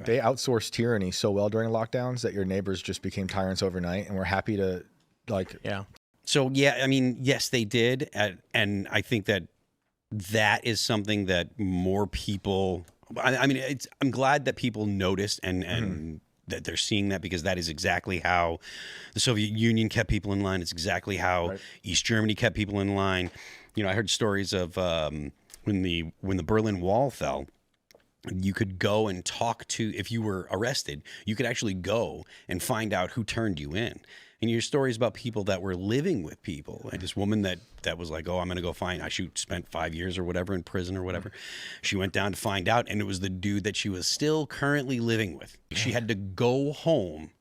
They outsourced tyranny so well during lockdowns that your neighbors just became tyrants overnight, and we're happy to, like... Yeah. So, yeah, I mean, yes, they did. And I think that is something that more people... I mean, I'm glad that people noticed and that they're seeing that, because that is exactly how the Soviet Union kept people in line. It's exactly how East Germany kept people in line. You know, I heard stories of when the Berlin Wall fell. You could go and talk to, if you were arrested, you could actually go and find out who turned you in. And your stories about people that were living with people. And this woman that was like, oh, I'm going to go find, she spent 5 years or whatever in prison or whatever. She went down to find out, and it was the dude that she was still currently living with. She had to go home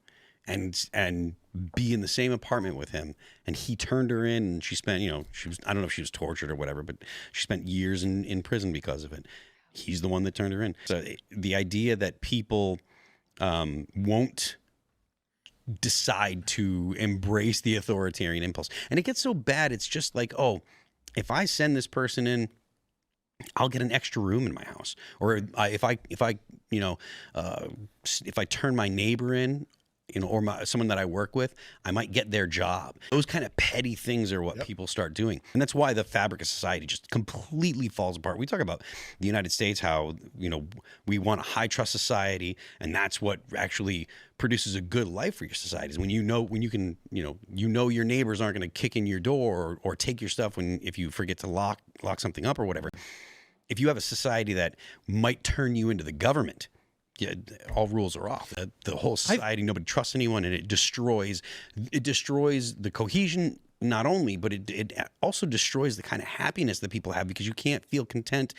and be in the same apartment with him. And he turned her in, and she spent, I don't know if she was tortured or whatever, but she spent years in prison because of it. He's the one that turned her in. So the idea that people won't decide to embrace the authoritarian impulse, and it gets so bad, it's just like, oh, if I send this person in, I'll get an extra room in my house, or if I turn my neighbor in, or someone that I work with, I might get their job. Those kind of petty things are what people start doing. And that's why the fabric of society just completely falls apart. We talk about the United States, how, we want a high trust society, and that's what actually produces a good life for your societies. When your neighbors aren't going to kick in your door or take your stuff if you forget to lock something up or whatever. If you have a society that might turn you into the government, all rules are off. The whole society, nobody trusts anyone, and it destroys the cohesion, not only, but it also destroys the kind of happiness that people have, because you can't feel content